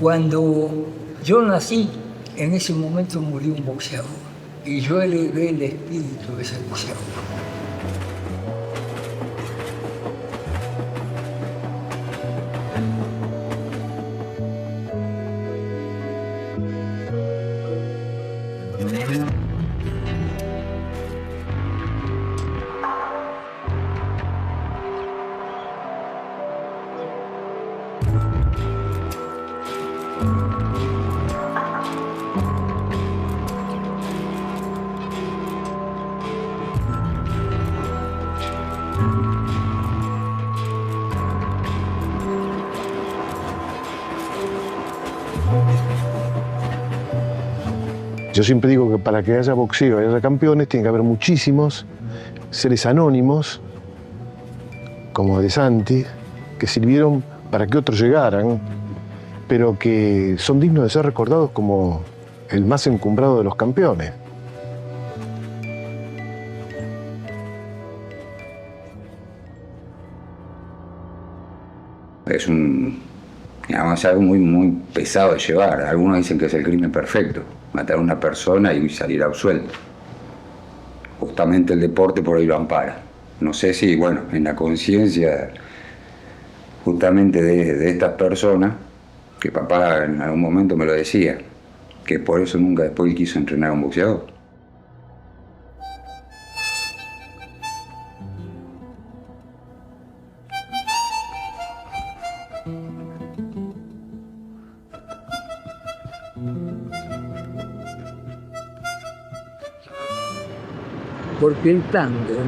Cuando yo nací, en ese momento murió un boxeador y yo heredé el espíritu de ese boxeador. Yo siempre digo que para que haya boxeo y haya campeones tiene que haber muchísimos seres anónimos, como De Santi, que sirvieron para que otros llegaran, pero que son dignos de ser recordados como el más encumbrado de los campeones. Es digamos, algo muy pesado de llevar. Algunos dicen que es el crimen perfecto, matar a una persona y salir absuelto. Justamente el deporte por ahí lo ampara. No sé si, bueno, en la conciencia justamente de estas personas, que papá en algún momento me lo decía, que por eso nunca después quiso entrenar a un boxeador. Porque el tango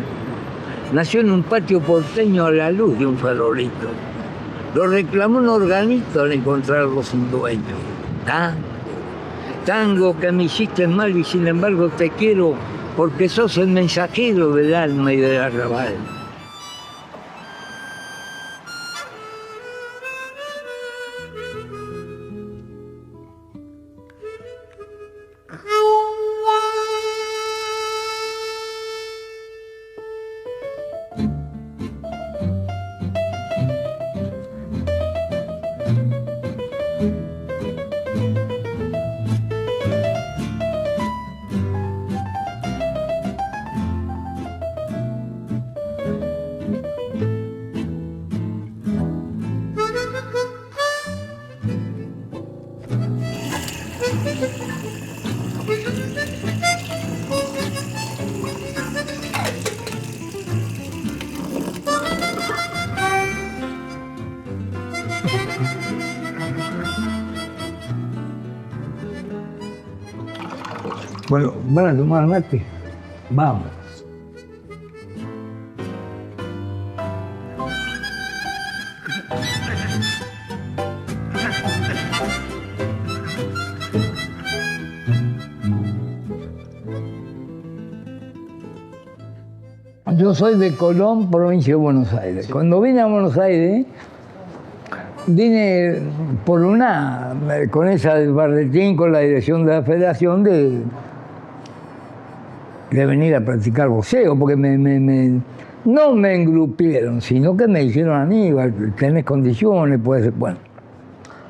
nació en un patio porteño a la luz de un farolito. Lo reclamó un organito al encontrarlo sin dueño. Tango que me hiciste mal y sin embargo te quiero porque sos el mensajero del alma y del arrabal. Bueno, ¿van a tomar mate? Vamos. Yo soy de Colón, provincia de Buenos Aires. Cuando vine a Buenos Aires, vine con esa del Barretín, con la dirección de la federación, de venir a practicar boxeo, porque no me engrupieron, sino que me dijeron, Aníbal, tenés condiciones, puede ser. Bueno,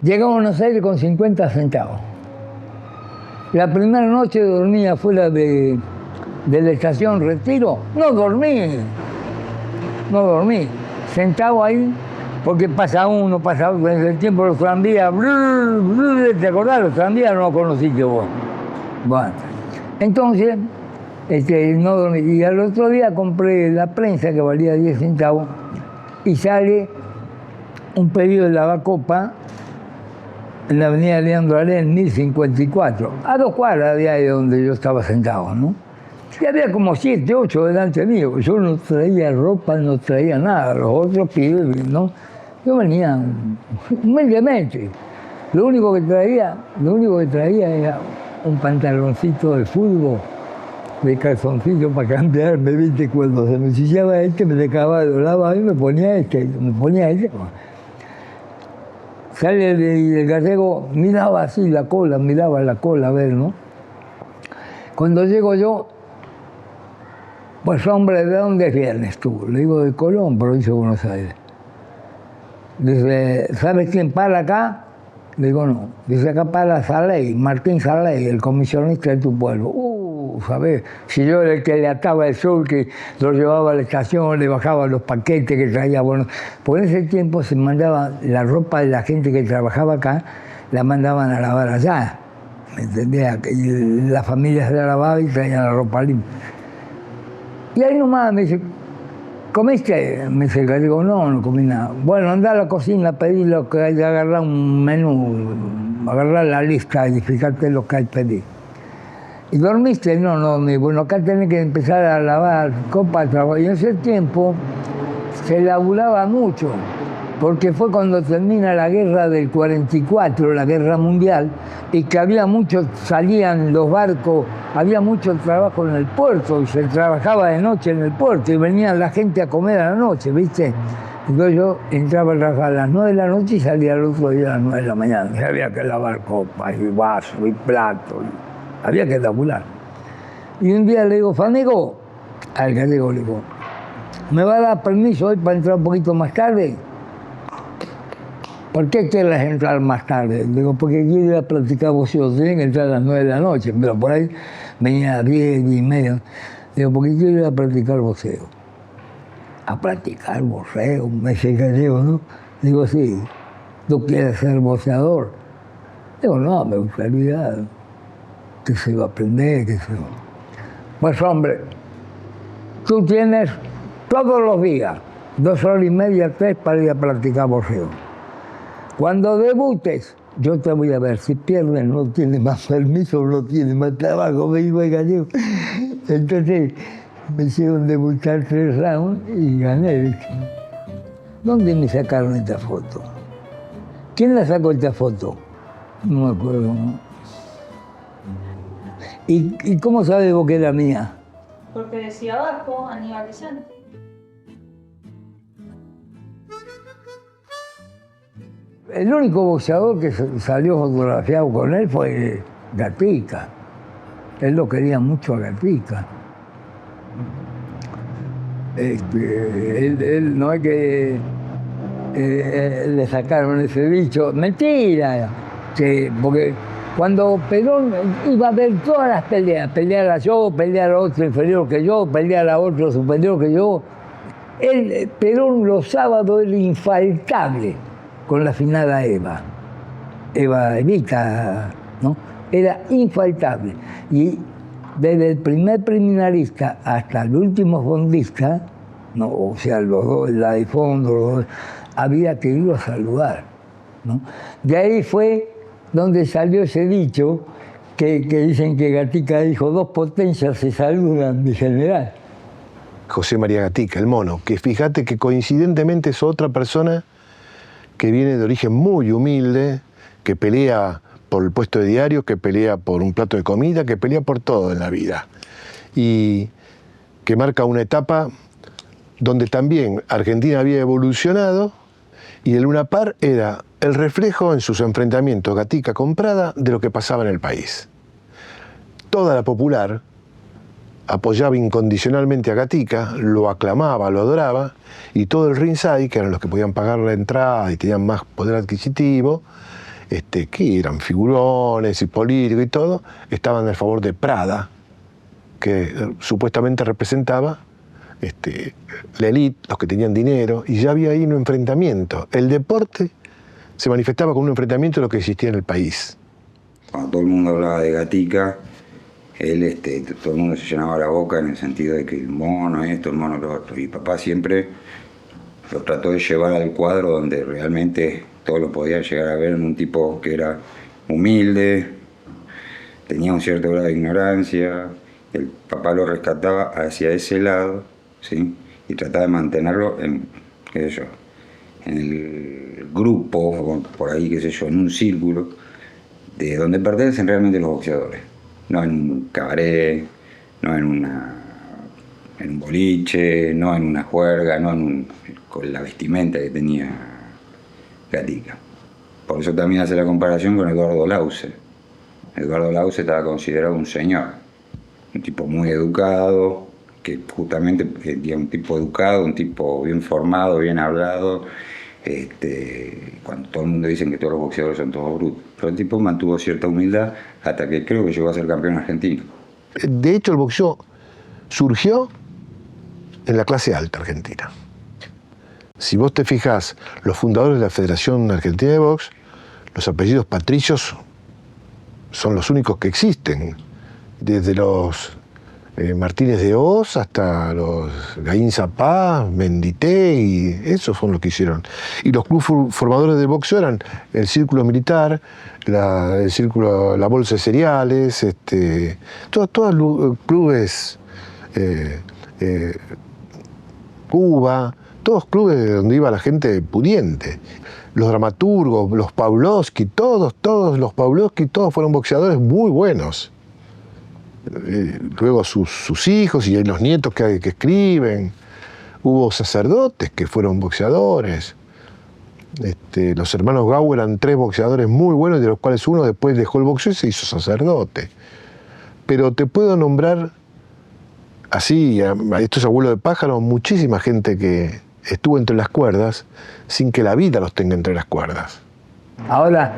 llegué a Buenos Aires con 50 centavos. La primera noche dormí afuera de la estación Retiro, no dormí, sentado ahí, porque pasa uno, desde el tiempo de los tranvías, ¿te acordás? Los tranvías no conocí yo vos. Bueno, entonces, no dormí. Y al otro día compré la prensa que valía 10 centavos y sale un pedido de lavacopa en la avenida Leandro Alén, 1054, a 2 cuadras de ahí donde yo estaba sentado, ¿no? Y había como 7, 8 delante mío. Yo no traía ropa, no traía nada. Los otros pibes, ¿no? Yo venía humildemente. Lo único que traía era un pantaloncito de fútbol de calzoncillo para cambiarme, ¿viste? Cuando se me ensuciaba me dejaba de lado y me ponía este. Sale del gallego, miraba así miraba la cola a ver, ¿no? Cuando llego yo, pues hombre, ¿de dónde vienes tú? Le digo, de Colón, provincia de Buenos Aires. Dice, ¿sabes quién para acá? Le digo, no. Dice, acá para Saley, Martín Saley, el comisionista de tu pueblo. ¿Sabes? Si yo era el que le ataba el sol, que lo llevaba a la estación, le bajaba los paquetes que traía. Bueno, por ese tiempo se mandaba la ropa de la gente que trabajaba acá, la mandaban a lavar allá. ¿Me entendía? La familia se la lavaba y traían la ropa limpia. Y ahí nomás me dice, ¿comiste? Me dice el gallego, no comí nada. Bueno, anda a la cocina, pedí lo que hay, agarrar un menú, agarrar la lista y fijarte lo que hay que pedir. ¿Y dormiste? No, bueno, acá tenés que empezar a lavar copas, trabajo. Y en ese tiempo se laburaba mucho, porque fue cuando termina la guerra del 44, la guerra mundial, y que había muchos, salían los barcos, había mucho trabajo en el puerto, y se trabajaba de noche en el puerto, y venía la gente a comer a la noche, ¿viste? Entonces yo entraba a trabajar a las 9 de la noche y salía al otro día a las 9 de la mañana. Y había que lavar copas, y vasos, y platos, había que laburar. Y un día le digo, Fanego, al gallego le digo, ¿me va a dar permiso hoy para entrar un poquito más tarde? ¿Por qué quieres entrar más tarde? Digo, porque quiero ir a practicar boxeo. Tienen que entrar a las 9 de la noche, pero por ahí venía a 10 y media. Digo, porque quiero ir a practicar boxeo. ¿A practicar boxeo? Me dice el gallego, ¿no? Digo, sí. ¿Tú quieres ser boxeador? Digo, no, me gustaría que se iba a aprender, que se iba. Pues hombre, tú tienes todos los días 2 horas y media, 3 para ir a practicar boxeo. Cuando debutes, yo te voy a ver. Si pierdes, no tienes más permiso, no tienes más trabajo, me dijo el gallego. Entonces me hicieron debutar 3 rounds y gané. ¿Dónde me sacaron esta foto? ¿Quién la sacó esta foto? No me acuerdo. ¿Y cómo sabes vos que era mía? Porque decía abajo, Aníbal de Santi. El único boxeador que salió fotografiado con él fue Gatica. Él lo quería mucho a Gatica. Él no es que le sacaron ese bicho. Mentira. Porque cuando Perón iba a ver todas las peleas, pelear a yo, pelear a otro inferior que yo, pelear a otro superior que yo, Perón los sábados era infaltable con la finada Evita, ¿no? Era infaltable. Y desde el primer criminalista hasta el último fondista, ¿no? O sea, los dos, la de fondo, los dos, había que irlo a saludar, ¿no? De ahí fue donde salió ese dicho que dicen que Gatica dijo, 2 potencias se saludan, mi general. José María Gatica, el mono, que fíjate que coincidentemente es otra persona que viene de origen muy humilde, que pelea por el puesto de diario, que pelea por un plato de comida, que pelea por todo en la vida. Y que marca una etapa donde también Argentina había evolucionado y el Luna Par era el reflejo en sus enfrentamientos Gatica con Prada de lo que pasaba en el país. Toda la popular apoyaba incondicionalmente a Gatica, lo aclamaba, lo adoraba, y todo el ringside, que eran los que podían pagar la entrada y tenían más poder adquisitivo, que eran figurones y políticos y todo, estaban a favor de Prada, que supuestamente representaba la élite, los que tenían dinero, y ya había ahí un enfrentamiento. El deporte se manifestaba como un enfrentamiento de lo que existía en el país. Cuando todo el mundo hablaba de Gatica, él, todo el mundo se llenaba la boca en el sentido de que el mono esto, el mono lo otro. Y papá siempre lo trató de llevar al cuadro donde realmente todo lo podía llegar a ver en un tipo que era humilde, tenía un cierto grado de ignorancia. El papá lo rescataba hacia ese lado, ¿sí? Y trataba de mantenerlo en, qué sé yo, en el grupo, por ahí, qué sé yo, en un círculo de donde pertenecen realmente los boxeadores. No en un cabaret, no en un boliche, no en una juerga, no con la vestimenta que tenía Gatica. Por eso también hace la comparación con Eduardo Lause. Eduardo Lause estaba considerado un señor, un tipo muy educado, que justamente un tipo educado, un tipo bien formado, bien hablado, cuando todo el mundo dice que todos los boxeadores son todos brutos. Pero el tipo mantuvo cierta humildad hasta que creo que llegó a ser campeón argentino. De hecho, el boxeo surgió en la clase alta argentina. Si vos te fijás, los fundadores de la Federación Argentina de Box, los apellidos patricios son los únicos que existen, desde los Martínez de Hoz hasta los Gaín Zapá, Mendité, y esos son los que hicieron. Y los clubes formadores de boxeo eran el Círculo Militar, el Círculo, la Bolsa de Cereales, todos los clubes, Cuba, todos clubes donde iba la gente pudiente. Los dramaturgos, los Pavlovsky, todos los Pavlovsky, todos fueron boxeadores muy buenos. Luego sus hijos y los nietos que escriben. Hubo sacerdotes que fueron boxeadores. Los hermanos Gau eran 3 boxeadores muy buenos, de los cuales uno después dejó el boxeo y se hizo sacerdote. Pero te puedo nombrar así, a estos abuelos de pájaro, muchísima gente que estuvo entre las cuerdas sin que la vida los tenga entre las cuerdas. Ahora,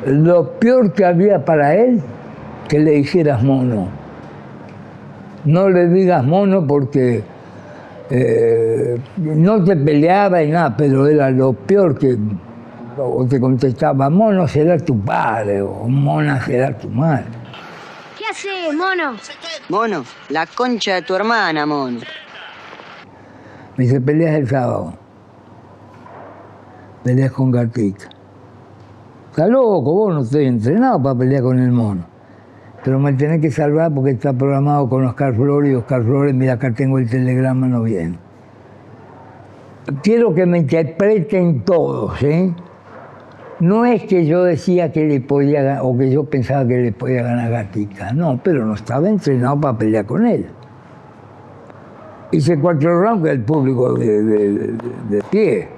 lo peor que había para él, que le dijeras mono. No le digas mono porque no te peleaba y nada, pero era lo peor que o te contestaba, mono será tu padre o mona será tu madre. ¿Qué haces, mono? Mono, la concha de tu hermana, mono. Me dice, peleas el sábado. Peleas con Gatica. Está loco, vos no estoy entrenado para pelear con el mono. Pero me tenés que salvar porque está programado con Oscar Flores y Oscar Flores, mira, acá tengo el telegrama, no viene. Quiero que me interpreten todos, ¿eh? No es que yo decía que le podía, o que yo pensaba que le podía ganar Gatica, no, pero no estaba entrenado para pelear con él. Hice 4 rounds, el público de pie.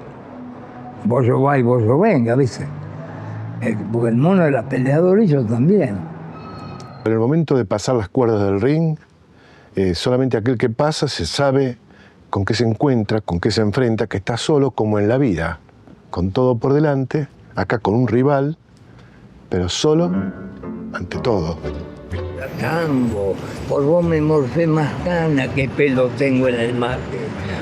Vos yo va y vos yo venga, ¿viste? Porque el mono era peleador y yo también. En el momento de pasar las cuerdas del ring, solamente aquel que pasa se sabe con qué se encuentra, con qué se enfrenta, que está solo como en la vida, con todo por delante, acá con un rival, pero solo ante todo. Tango, por vos me morfé más gana que pelo tengo en el mate.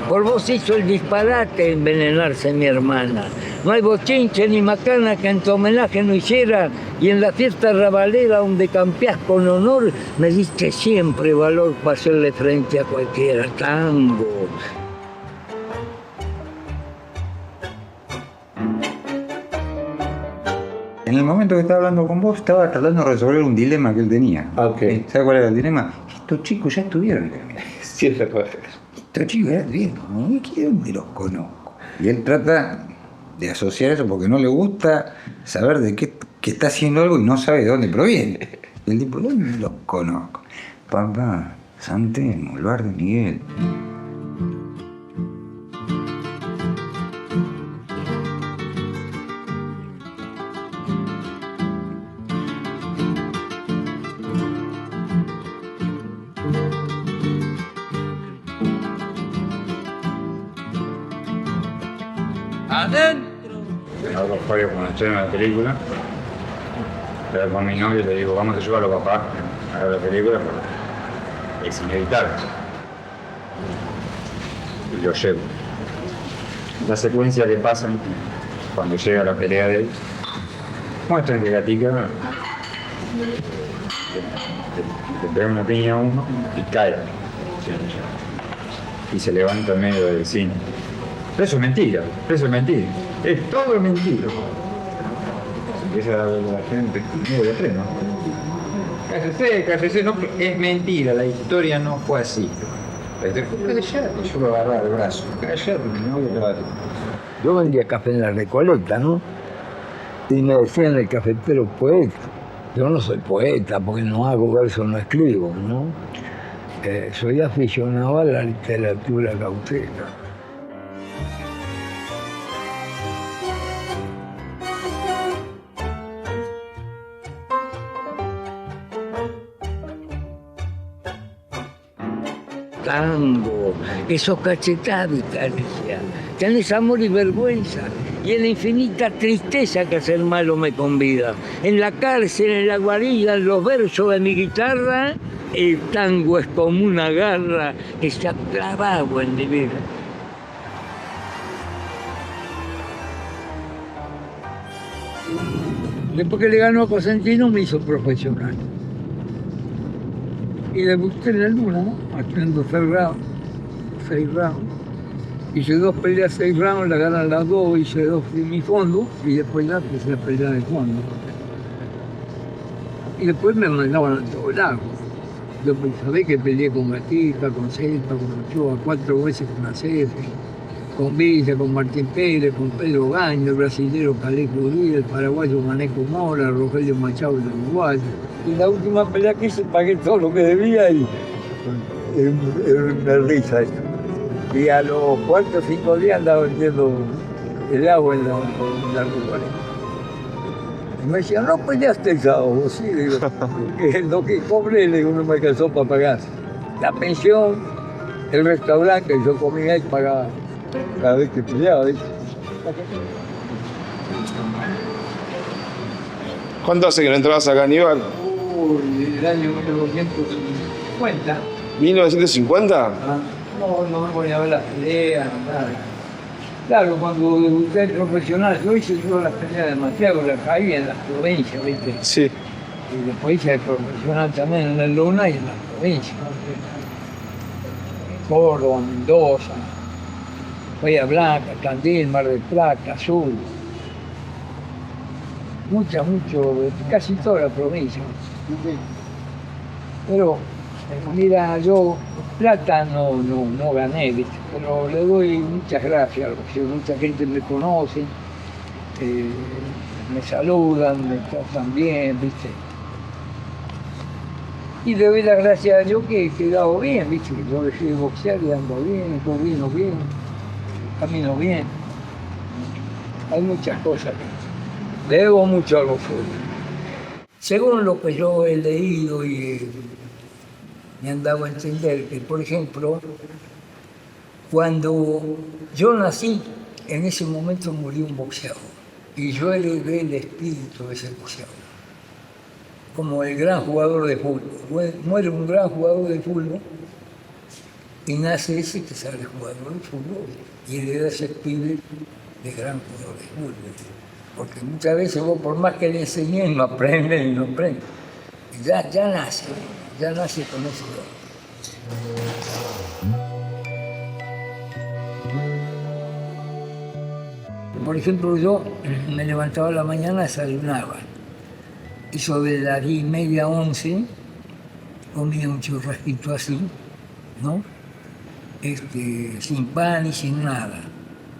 Por vos hizo el disparate envenenarse mi hermana. No hay bochinche ni macana que en tu homenaje no hiciera, y en la fiesta rabalera donde campeás con honor, me diste siempre valor para hacerle frente a cualquiera. Tango. En el momento que estaba hablando con vos, estaba tratando de resolver un dilema que él tenía. Okay. ¿Sabes cuál era el dilema? Estos chicos ya estuvieron. Sí, es verdad. Estos chicos ya estuvieron. ¿Dónde los conozco? Y él trata de asociar eso porque no le gusta saber de qué está haciendo algo y no sabe de dónde proviene. Y el tipo, ¿dónde los conozco? Papá, Santemo, Luar de Miguel. Hago fallo con la escena de la película. Pero con mi novio le digo, vamos a llevarlo a papá a ver la película, pero es inevitable. Y lo llevo. La secuencia que pasa cuando llega la pelea de él, muestran que Gatica le pega una piña a uno y cae. Y se levanta en medio del cine. Pero eso es mentira, eso es mentira. Es todo mentira. Se empieza a ver la gente, medio de atrás, ¿no? Cállese, no, es mentira, la historia no fue así. Yo lo agarraba del brazo. Cállate, no voy a agarrar. Yo vendía café en la Recoleta, ¿no? Y me decían el cafetero poeta. Yo no soy poeta porque no hago verso, no escribo, ¿no? soy aficionado a la literatura gauchesca. Tango, esos cachetados, Caricia. Tenés amor y vergüenza, y en la infinita tristeza que hacer malo me convida. En la cárcel, en la guarida, en los versos de mi guitarra, el tango es como una garra que se ha clavado en mi vida. Después que le ganó a Cosentino me hizo profesional. Y debuté en la Luna, ¿no? Haciendo 6 rounds. Hice 2 peleas, 6 rounds, la ganan las 2, hice 2 semifondos y después ya empecé a pelear de fondo. Y después me mandaban a todos lados. Yo sabía que peleé con Gatita, con Celta, con Ochoa, 4 veces con Acefe, con Villa, con Martín Pérez, con Pedro Gaño, el brasilero Calejo Díaz, el paraguayo Maneco Mora, Rogelio Machado, el uruguayo. Y la última pelea que hice pagué todo lo que debía y era una risa eso. Y a los 4 o 5 días andaba vendiendo el agua en la ruta. Y me decían, no peleaste el sábado, sí, digo, porque lo que cobré, le digo, no me alcanzó para pagar. La pensión, el restaurante que yo comía y pagaba cada vez que peleaba. ¿Viste? ¿Cuánto hace que no entrabas a Caníbal? El año 1950. ¿1950? No me voy a ver las peleas, nada. Claro, cuando debuté profesional, yo hice todas las peleas de Santiago, las caí en las provincias, ¿viste? Sí. Y después hice el profesional también en el Luna y en las provincias. Córdoba, Mendoza, Bahía Blanca, Tandil, Mar del Plata, Azul. Casi toda la provincia. Pero, mira, yo plata no gané, ¿viste? Pero le doy muchas gracias, porque mucha gente me conoce, me saludan, me tratan bien, ¿viste? Y le doy las gracias a Dios que he quedado bien, ¿viste? Yo dejé de boxear y ando bien, camino bien, camino bien. Hay muchas cosas que le debo mucho a los otros. Según lo que yo he leído y me han dado a entender que, por ejemplo, cuando yo nací, en ese momento murió un boxeador y yo heredé el espíritu de ese boxeador. Como el gran jugador de fútbol. Muere un gran jugador de fútbol y nace ese que sale jugador de fútbol y hereda ese espíritu de gran jugador de fútbol. Porque muchas veces vos, por más que le enseñen, no aprenden y no aprenden. Ya nace con ese don. Por ejemplo, yo me levantaba a la mañana, desayunaba. Y sobre las 10:30, 11, comía un churrasquito así, ¿no? Sin pan y sin nada.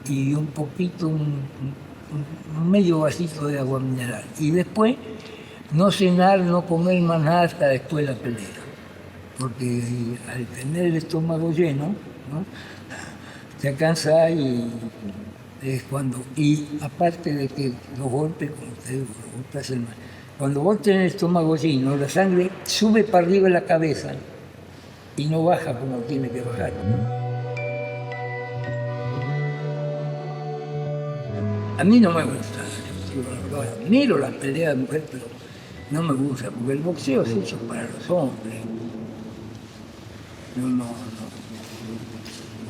Y un poquito, un medio vasito de agua mineral. Y después, no cenar, no comer más nada hasta después de la pelea. Porque al tener el estómago lleno, ¿no? Te cansa y es cuando... Y aparte de que los golpes, como te digo, los golpes hacen mal. Cuando vos tenés el estómago lleno, la sangre sube para arriba de la cabeza y no baja como tiene que bajar. A mí no me gusta, miro las peleas de mujer, pero no me gusta, porque el boxeo es hecho para los hombres.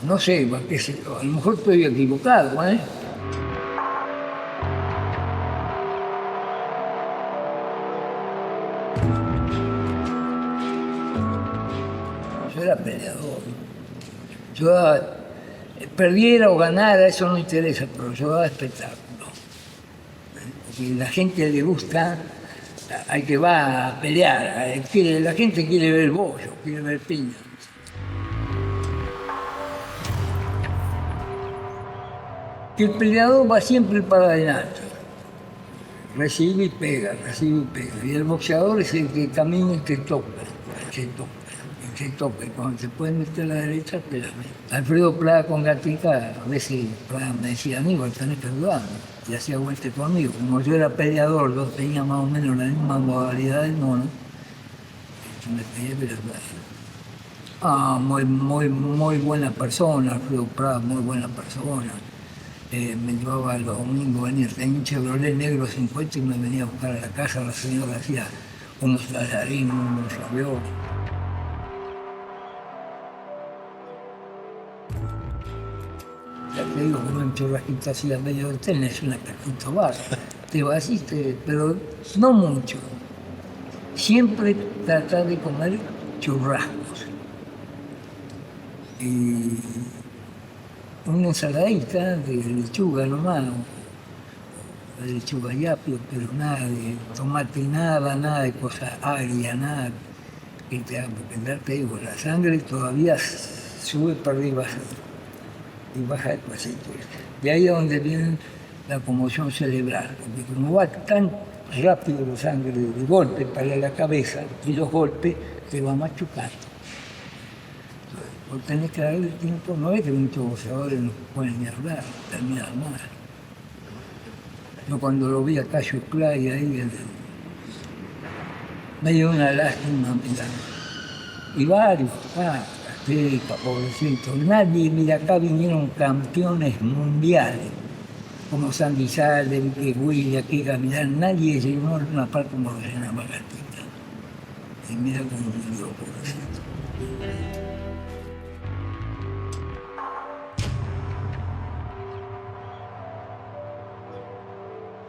No sé, a lo mejor estoy equivocado, ¿eh? Yo era peleador. Yo perdiera o ganara, eso no interesa, pero yo daba espectáculo. Porque a la gente le gusta al que va a pelear. La gente quiere ver bollo, quiere ver piña. El peleador va siempre para adelante. Recibe y pega, recibe y pega. Y el boxeador es el que camina y te toca. se toque. Cuando se puede meter a la derecha, te la mete. Alfredo Prada con Gatica, a veces Prada me decía, Aníbal, tenés que ayudarme. Y hacía vuelta conmigo. Como yo era peleador, yo tenía más o menos la misma modalidad del mono. Me pedía que le ayudara. Muy buena persona, Alfredo Prada, muy buena persona. Me llevaba los domingos, venía, tenía un Chevrolet negro 50 y me venía a buscar a la casa. La señora hacía unos tallarines, unos ravioles. Ya te digo que un churrasquito así a medio del tenés una cartita barra. Te vasiste, pero no mucho. Siempre tratar de comer churrascos. Y una ensaladita de lechuga nomás, de lechuga y apio, pero nada de tomate, nada de cosas agrias, nada que te haga, porque ya te digo, la sangre todavía sube para arriba y baja despacito. De ahí es donde viene la conmoción cerebral, porque como va tan rápido la sangre de golpe para la cabeza, y los golpes te va machucando. Vos tenés que darle tiempo, no es que muchos boxeadores no pueden ni hablar, terminar mal. Yo cuando lo vi a Cassius Clay ahí, me dio una lástima, mira. Y varios, Azteca, pobrecito. Nadie, mira, acá vinieron campeones mundiales, como Sandy Salden, que William, que Gavilán, nadie llegó a una parte como Elena Magatita. Y mira cómo murió, pobrecito.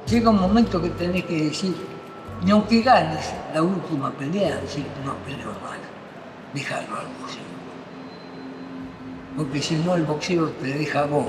Llega un momento que tenés que decir, ni aunque ganes la última pelea, decir, no peleo mal, dejarlo al boxeo. Porque si no, el boxeo te deja a vos.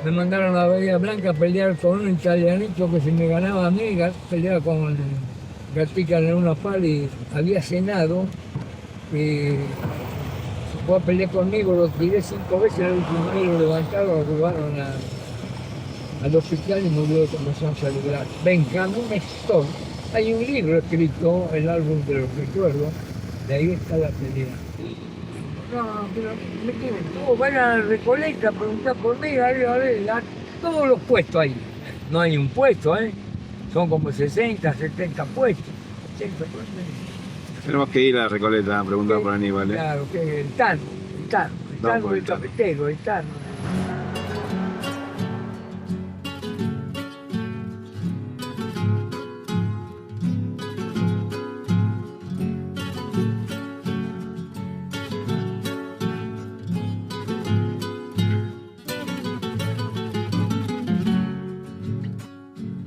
Me mandaron a Bahía Blanca a pelear con un italianito que si me ganaba a mí, peleaba con Gatica en una pala y había cenado. Y se fue a pelear conmigo, lo tiré 5 veces, el último día lo levantaron, lo llevaron al hospital y murió de comezón cerebral. Benjamín Stone. Hay un libro escrito, el álbum de los recuerdos, de ahí está la pelea. No, pero me tienen todo, van a la Recoleta a preguntar por mí, a todos los puestos ahí. No hay un puesto, son como 60, 70 puestos. 80 puestos. Tenemos que ir a Recoleta a preguntar por Aníbal. Claro, que el Tano, el cafetero, el Tano.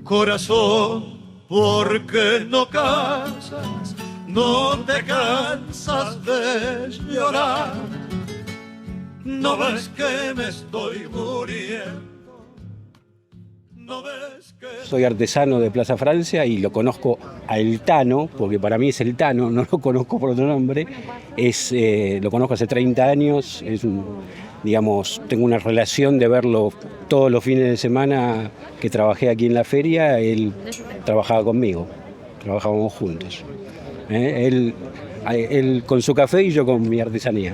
Corazón, ¿por qué no cansas? No te cansas de llorar. No ves que me estoy muriendo. No ves que... Soy artesano de Plaza Francia y lo conozco a El Tano, porque para mí es El Tano, no lo conozco por otro nombre. Lo conozco hace 30 años, tengo una relación de verlo todos los fines de semana que trabajé aquí en la feria, él trabajaba conmigo, trabajábamos juntos. Él con su café y yo con mi artesanía.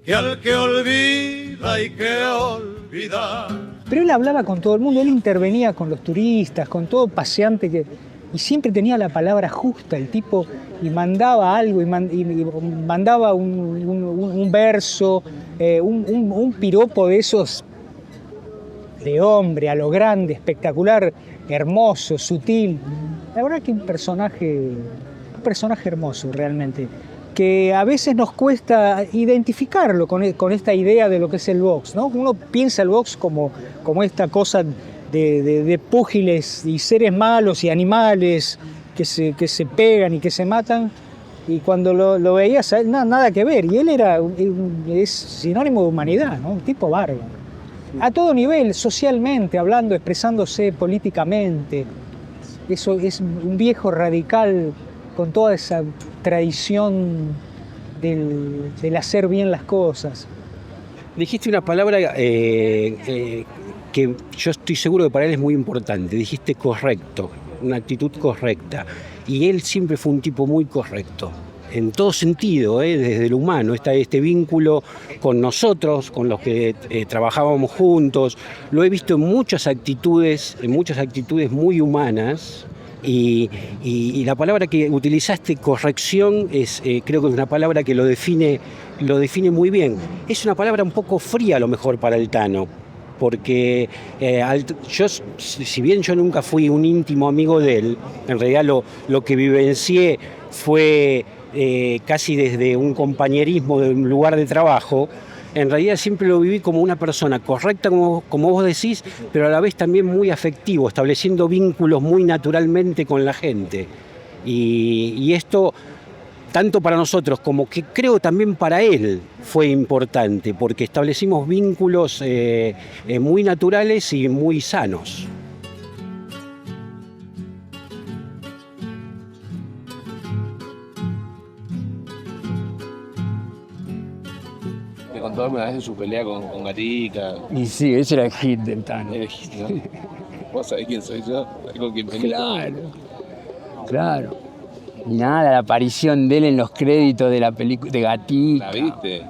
Que al que olvida hay que olvidar. Pero él hablaba con todo el mundo, él intervenía con los turistas, con todo paseante y siempre tenía la palabra justa el tipo, y mandaba algo, y mandaba un verso, un piropo de esos de hombre, a lo grande, espectacular, hermoso, sutil. La verdad que un personaje hermoso realmente, que a veces nos cuesta identificarlo con esta idea de lo que es el box, ¿no? Uno piensa el box como esta cosa de púgiles y seres malos y animales que se pegan y que se matan, Y cuando lo veías a él, nada que ver. Y él es sinónimo de humanidad, ¿no? Un tipo bárbaro. A todo nivel, socialmente, hablando, expresándose políticamente. Eso es un viejo radical con toda esa tradición del hacer bien las cosas. Dijiste una palabra que yo estoy seguro que para él es muy importante. Dijiste correcto, una actitud correcta. Y él siempre fue un tipo muy correcto, en todo sentido, desde lo humano. Este vínculo con nosotros, con los que trabajábamos juntos. Lo he visto en muchas actitudes muy humanas. Y la palabra que utilizaste, corrección, creo que es una palabra que lo define muy bien. Es una palabra un poco fría a lo mejor para el Tano, porque yo, si bien yo nunca fui un íntimo amigo de él, en realidad lo que vivencié fue casi desde un compañerismo de un lugar de trabajo. En realidad siempre lo viví como una persona correcta, como vos decís, pero a la vez también muy afectivo, estableciendo vínculos muy naturalmente con la gente. Y esto, tanto para nosotros como que creo también para él, fue importante, porque establecimos vínculos muy naturales y muy sanos. Me contó alguna vez de su pelea con Gatica. Y sí, ese era el hit del Tano. ¿No? ¿Vos sabés quién soy yo? ¿Con quién peleé? Claro. Y nada, la aparición de él en los créditos de la película de Gatica. ¿La viste?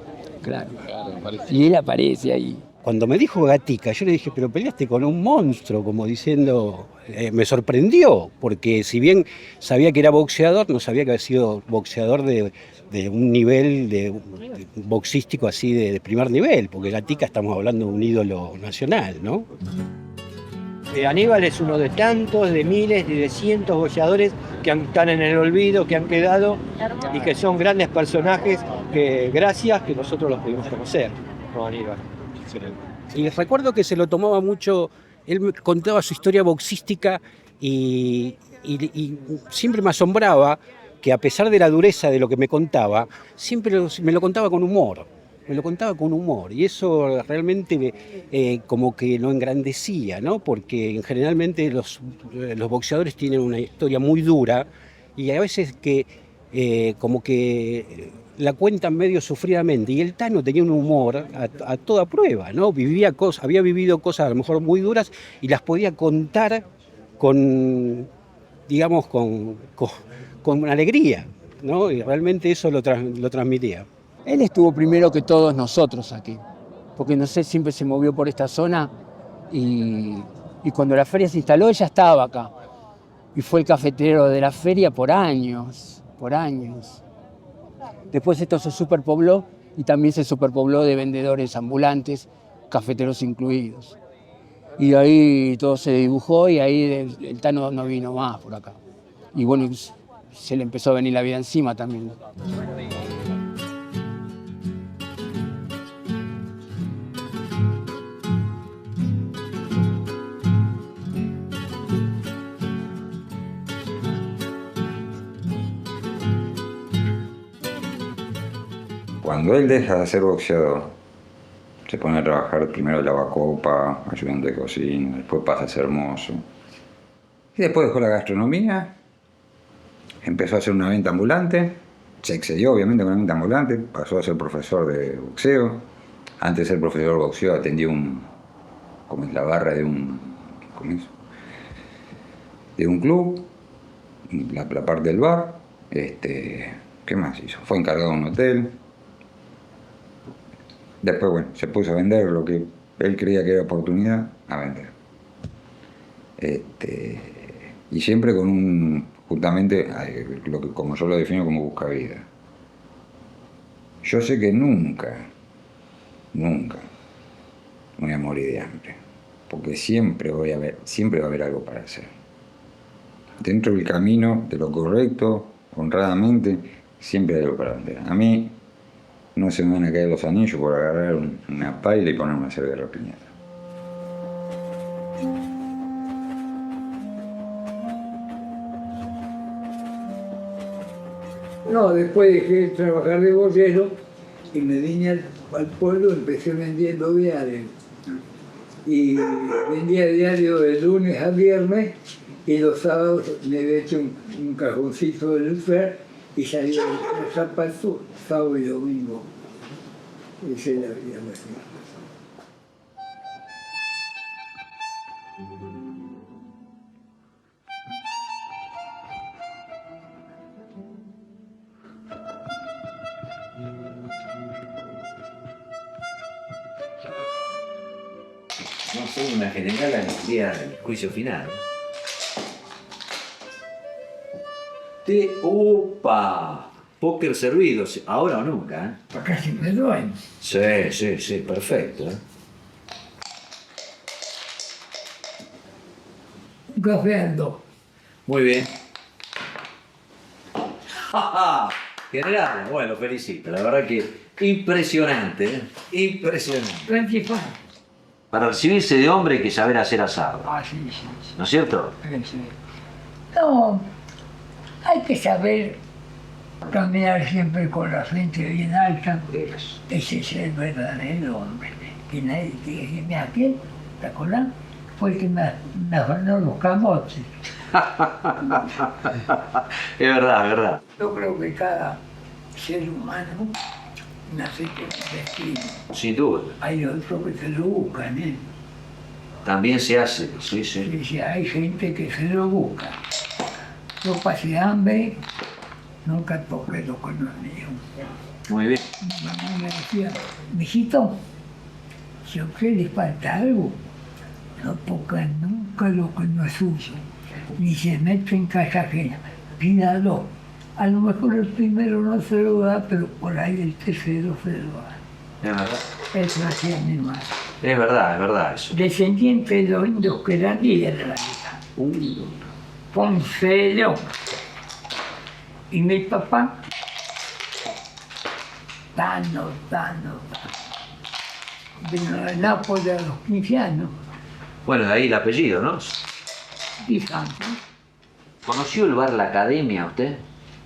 Claro. Me parece. Y él aparece ahí. Cuando me dijo Gatica, yo le dije, pero peleaste con un monstruo, como diciendo, me sorprendió, porque si bien sabía que era boxeador, no sabía que había sido boxeador de un nivel boxístico así de primer nivel, porque Gatica estamos hablando de un ídolo nacional, ¿no? Aníbal es uno de tantos, de miles y de cientos boxeadores que están en el olvido, que han quedado y que son grandes personajes que gracias que nosotros los pudimos conocer, ¿no, Aníbal? Y recuerdo que se lo tomaba mucho, él me contaba su historia boxística y siempre me asombraba que a pesar de la dureza de lo que me contaba, siempre me lo contaba con humor. Y eso realmente como que lo engrandecía, ¿no? Porque generalmente los boxeadores tienen una historia muy dura y a veces que como que la cuentan medio sufridamente, y el Tano tenía un humor a toda prueba, ¿no? Había vivido cosas a lo mejor muy duras y las podía contar con alegría, ¿no? Y realmente eso lo transmitía. Él estuvo primero que todos nosotros aquí, porque no sé, siempre se movió por esta zona y cuando la feria se instaló ella estaba acá y fue el cafetero de la feria por años. Después esto se superpobló y también se superpobló de vendedores ambulantes, cafeteros incluidos. Y ahí todo se dibujó y ahí el Tano no vino más por acá. Y bueno, se le empezó a venir la vida encima también, ¿no? Cuando él deja de ser boxeador, se pone a trabajar primero de lavacopa, ayudante de cocina, después pasa a ser mozo. Y después dejó la gastronomía, empezó a hacer una venta ambulante, se excedió obviamente con la venta ambulante, pasó a ser profesor de boxeo. Antes de ser profesor de boxeo atendía la barra de un club, la parte del bar. ¿Qué más hizo? Fue encargado de un hotel. Después, bueno, se puso a vender lo que él creía que era oportunidad, a vender. Y siempre con justamente, como yo lo defino como buscavida. Yo sé que nunca me voy a morir de hambre, porque siempre va a haber algo para hacer. Dentro del camino, de lo correcto, honradamente, siempre hay algo para vender. A mí no se me van a caer los anillos por agarrar una paila y ponerme a hacer de piñata. No, después dejé de trabajar de boyero y me vine al pueblo, empecé vendiendo diarios. Y vendía diario de lunes a viernes y los sábados me había hecho un cajoncito de lucer y salía a zapatos sábado y domingo. Esa es la vida así. No sé, una general al día del juicio final. ¡Opa! Póker servido, ahora o nunca, ¿eh? Para casi me duele. Sí, perfecto. Un café ando. Muy bien. General, bueno, felicito. La verdad que impresionante, ¿eh? Impresionante. 25. Para recibirse de hombre hay que saber hacer asado. Sí. ¿No es cierto? Sí. No, hay que saber caminar siempre con la frente bien alta. Ese es el verdadero hombre. Que nadie te dice, mira, ¿quién? ¿Te acordás? Fue el que me afanó los camotes. Es verdad. Yo creo que cada ser humano nace con un destino. Sin duda. Hay otros que se lo buscan, ¿eh? También se hace, sí. Sí, hay gente que se lo busca. Yo pasé hambre, nunca toqué lo que no es mío. Muy bien. Mi mamá me decía, mijito, si a usted le falta algo, no toca nunca lo que no es suyo, ni se mete en casa ajena, pídalo. A lo mejor el primero no se lo da, pero por ahí el tercero se lo da. Es verdad. Eso hacía mi madre. Es verdad eso. Descendiente de los indios que eran líderes. Ponce de León. Y mi papá, Tano. Vino de Nápoles a los 15 años. Bueno, de ahí el apellido, ¿no? Y Santos. ¿Conoció el bar La Academia usted?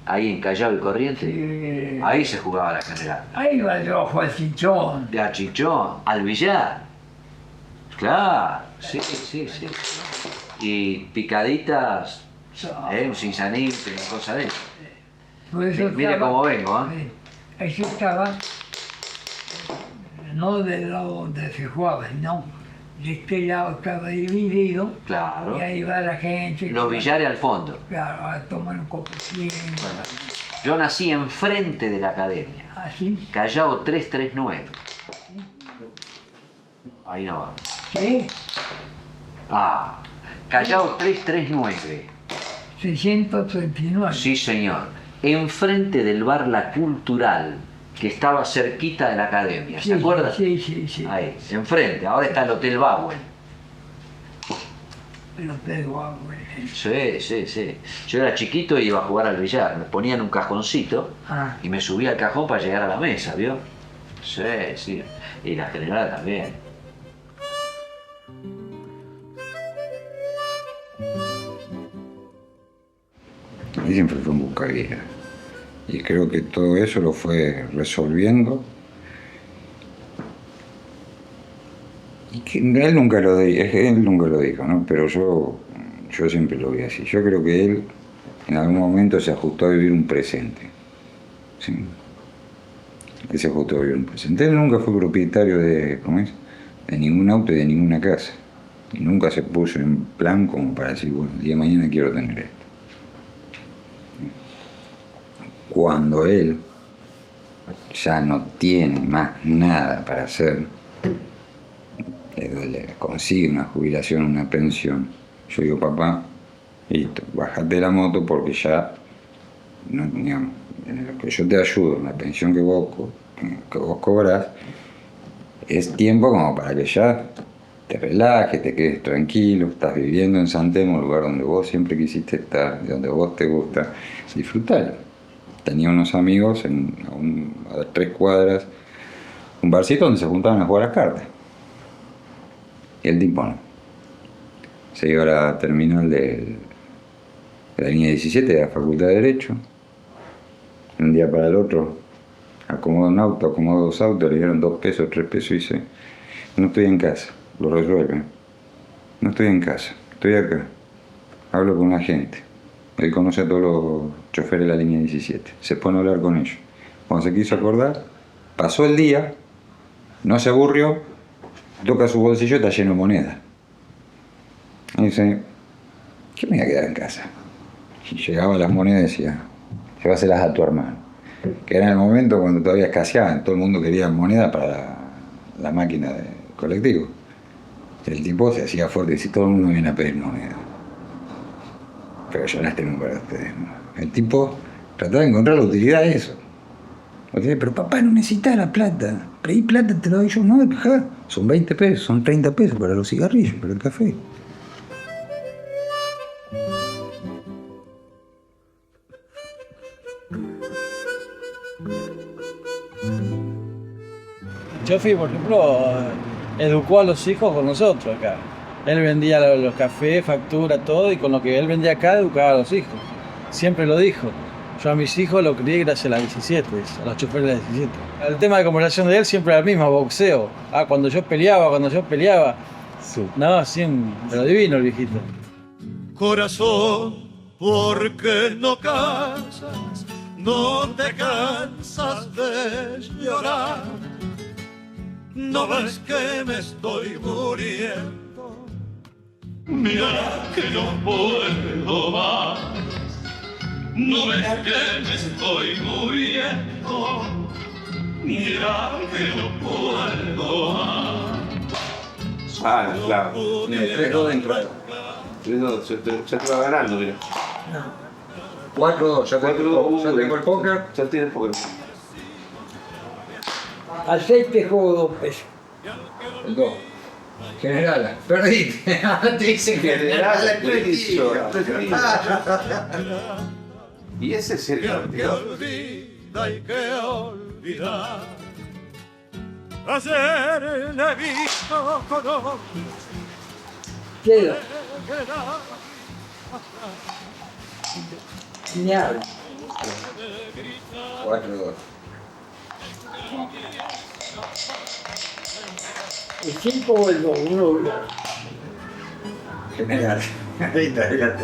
Ahí en Callao y Corrientes. Sí. Ahí se jugaba la general. Ahí va el ojo al Chichón. De a Chichón, al billar. Claro, sí. Y picaditas, un cinsanito, una cosa de eso. Mire cómo vengo, ¿eh? Eso estaba, no del lado donde se jugaba, sino de este lado estaba dividido. Claro. Y ahí va la gente. Los billares al fondo. Claro, a tomar un copo de vino. Yo nací enfrente de la academia. ¿Ah, sí? Callao 339. Ahí no va. ¿Sí? Callao 339. 639. Sí, señor. Enfrente del bar La Cultural, que estaba cerquita de la academia. ¿Se acuerda? Sí. Ahí, enfrente. Ahora está el Hotel Bauer. El Hotel Bauer. Sí. Yo era chiquito y iba a jugar al billar. Me ponían un cajoncito y me subía al cajón para llegar a la mesa, ¿vio? Sí. Y la general también. Él siempre fue un buscavidas. Y creo que todo eso lo fue resolviendo. Y que él nunca lo dijo, ¿no? Pero yo siempre lo vi así. Yo creo que él en algún momento se ajustó a vivir un presente. ¿Sí? Él se ajustó a vivir un presente. Él nunca fue propietario de ningún auto y de ninguna casa. Y nunca se puso en plan como para decir, bueno, el día de mañana quiero tener esto. Cuando él ya no tiene más nada para hacer, le consigue una jubilación, una pensión, yo digo, papá, listo, bájate de la moto porque ya, no, digamos, en lo que yo te ayudo, en la pensión que vos cobras, es tiempo como para que ya te relajes, te quedes tranquilo, estás viviendo en San Telmo, un lugar donde vos siempre quisiste estar, donde vos te gusta, disfrutalo. Tenía unos amigos a 3 cuadras, un barcito donde se juntaban a jugar a las cartas. Y el tipo no. Se iba a la terminal de la línea 17 de la Facultad de Derecho, Un día para el otro, acomodo un auto, acomodo 2 autos, le dieron 2 pesos, 3 pesos y dice, no estoy en casa, lo resuelven. No estoy en casa, estoy acá. Hablo con un agente. Él conoce a todos los choferes de la línea 17. Se pone a hablar con ellos. Cuando se quiso acordar, pasó el día, no se aburrió, toca su bolsillo, está lleno de moneda. Y dice, ¿qué me voy a quedar en casa? Y llegaba las monedas y decía, llévaselas a tu hermano. Que era el momento cuando todavía escaseaban, todo el mundo quería moneda para la máquina de colectivo. El tipo se hacía fuerte y decía, todo el mundo viene a pedir moneda. Pero yo no tengo para ustedes. El tipo trataba de encontrar la utilidad de eso. O sea, pero papá, no necesitas la plata. Pedí plata, te lo doy yo. No, dejá. Son 20 pesos, son 30 pesos para los cigarrillos, para el café. Chofi, por ejemplo, educó a los hijos con nosotros acá. Él vendía los cafés, factura, todo, y con lo que él vendía acá educaba a los hijos. Siempre lo dijo. Yo a mis hijos lo crié gracias a la 17, a los choferes de la 17. El tema de conversación de él siempre era el mismo, boxeo. Cuando yo peleaba. Sí. No, siempre lo divino el viejito. Corazón, ¿por qué no cansas? No te cansas de llorar. No ves que me estoy muriendo. Mira que no puedo más. No ves que me estoy muriendo. Mira que no puedo más. Claro. Mira, 3-2 de entrada. 3-2, ya te va ganando, mira. 4-2, ya tengo el póker. Ya tiene el póker. Aceite juego 2 pesos. El 2. Generala, perdiste. Te dicen generala, Y ese es el Que olvida y que olvidar. Ayer le he visto con ojos. Queda. Ni habla. 4-2. ¿El 5 o el 2? Uno. General. Ahí está, adelante.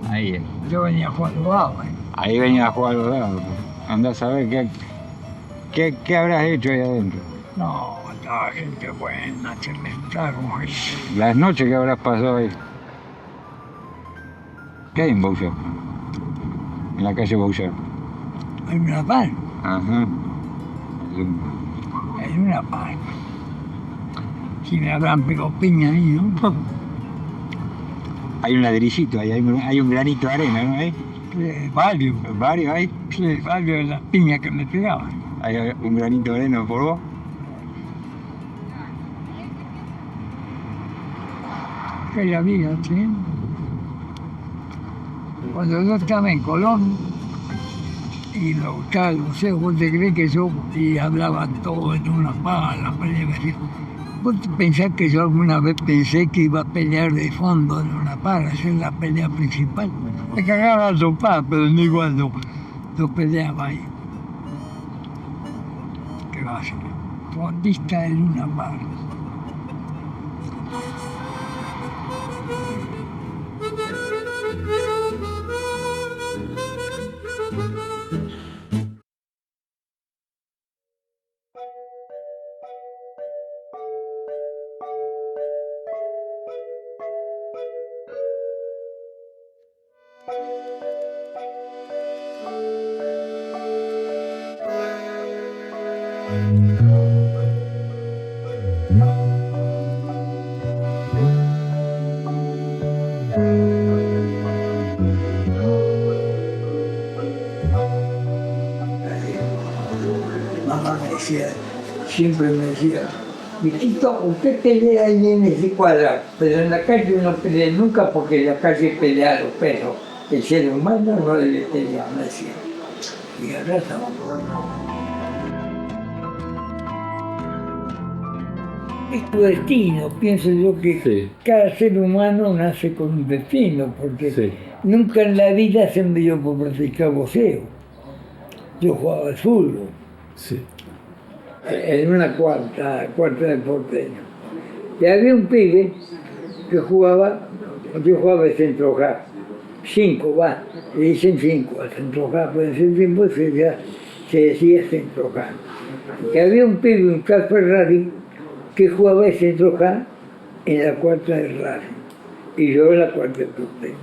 Ahí, yo venía jugando agua. Ahí venía a jugar a los lados. Andás a ver qué habrás hecho ahí adentro. No, estaba gente buena, estaba con gente. Las noches que habrás pasado ahí. ¿Qué hay en Boucher? En la calle Boucher. Hay una pan. Ajá. Hay una pan. Si me habrán pegado piña ahí, ¿no? Hay un ladrillito ahí, hay un granito de arena, ¿no? ¿Ahí? Varios. ¿Varios ahí? Sí, varios de las piñas que me pegaban. Hay un granito de arena por vos. Que la vida, ¿sí? Cuando yo estaba en Colón y lo buscaba el museo, ¿vos te crees que yo y hablaba todo en una pala? ¿Vos pensás que yo alguna vez pensé que iba a pelear de fondo en una pala, hacer la pelea principal? Me cagaba a sopar, pero ni igual no peleaba ahí. ¿Qué va a ser? Fondista en una pala. decía, siempre me decía, mijito, usted pelea ahí en ese cuadrado, pero en la calle no pelea nunca porque en la calle pelea a los perros. El ser humano no debe pelear, me decía. Y ahora estamos. Es tu destino, pienso yo que cada ser humano nace con un destino, porque nunca en la vida se me dio por practicar boxeo. Yo jugaba al fútbol. En una cuarta de porteño. Y había un pibe que jugaba, yo jugaba de centroja, 5, le dicen 5 al centroja, pero en ese tiempo se decía centroja. Y había un pibe, un tal Ferrari, que jugaba de centroja en la cuarta del Racing, y yo en la cuarta del porteño.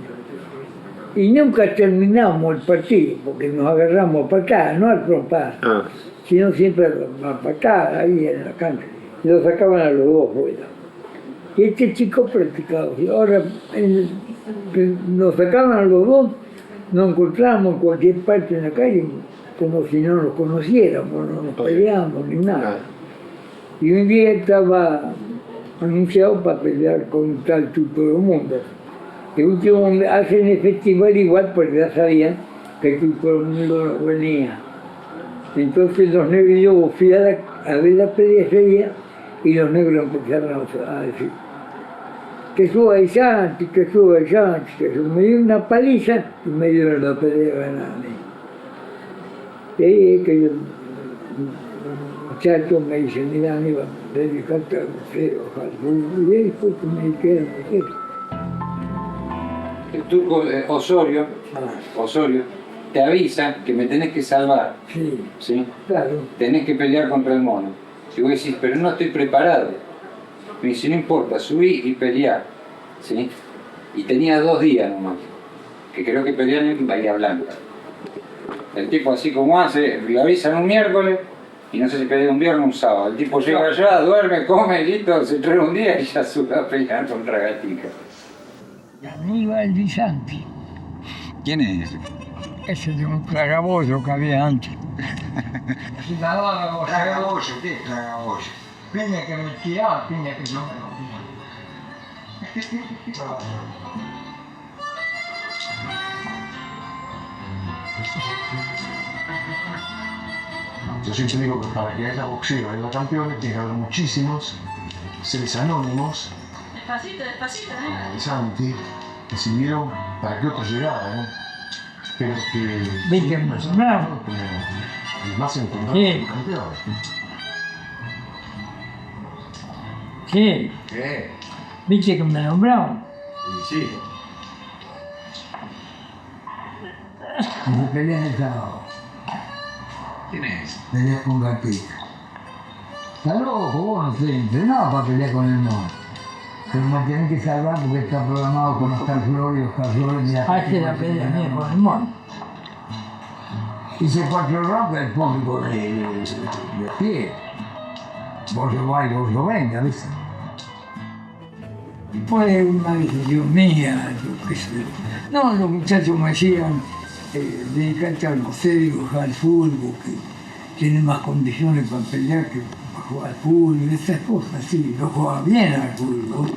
Y nunca terminamos el partido, porque nos agarramos para acá, no al trompar, sino siempre para acá, ahí en la cancha. Y lo sacaban a los dos fuera. Y este chico practicaba. Y ahora nos sacaban a los dos, nos encontrábamos en cualquier parte en la calle, como si no nos conociéramos, no nos peleábamos ni nada. Y un día estaba anunciado para pelear con un tal Tuto del Mundo. Que último hacen el festival igual porque ya sabían que Tuto del Mundo no venía. Entonces los negros, yo fui a ver la pelea ese día y los negros empezaron a decir que suba el Santi, que suba el Santi, que suba. Me dio una paliza y me dieron la pelea ganada. Y ahí que yo, muchachos me dicen, mira, Aníbal, dedicarte al boxeo, y ahí fue que me dijeron, el turco Osorio te avisa que me tenés que salvar. Sí. Claro. Tenés que pelear contra el mono. Y vos decís, pero no estoy preparado. Me dice, no importa, subí y pelear. ¿Sí? Y tenía 2 días nomás, que creo que pelearon en Bahía Blanca. El tipo así como hace, le avisan un miércoles, y no sé si pelea un viernes o un sábado. El tipo llega allá, duerme, come, listo, se trae un día y ya sube a pelear contra Gatica. Aníbal Di Santi. ¿Quién es ese? Ese de un tragabollo que había antes. Tragabollo, ¿qué es tragabollo? Piña que me tiraba, piña que no me lo Yo siempre digo que para que haya boxeo y haya campeones tiene que haber muchísimos seres anónimos, Despacito, de Santi, que sirvieron para que otros llegaran, pero que... ¿Viste más bravo? El más encontrado campeón. Sí. ¿Qué? ¿Viste que me nombraron? Sí. Me peleé en el sábado. ¿Quién es? Peleé con Gatica. Está loco, vos no estoy entrenado para pelear con el mono. Pero me tenés que salvar porque está programado con Oscar Flores y Oscar Flores. Hace la pelea mía con el mono. Hice 4 rounds el público de pie. Vos lo vais, vos lo venga, ¿viste? Fue una decisión mía, yo qué sé. No, los muchachos me decían, dedicarte al boxeo, al fútbol, que tienen más condiciones para pelear que para jugar al fútbol, y esas cosas, sí, yo jugaba bien al fútbol.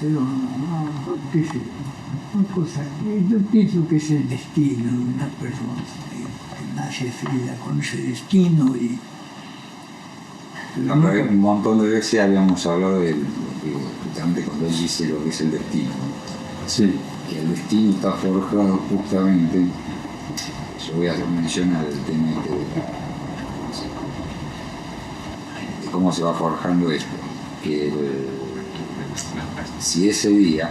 Pero no, qué sé, una cosa, yo pienso que es el destino de una persona que nace vida con ese destino y... No, pero un montón de veces habíamos hablado de justamente cuando él dice lo que es el destino. Sí. Que el destino está forjado justamente, yo voy a hacer mención al tema de cómo se va forjando esto. Que si ese día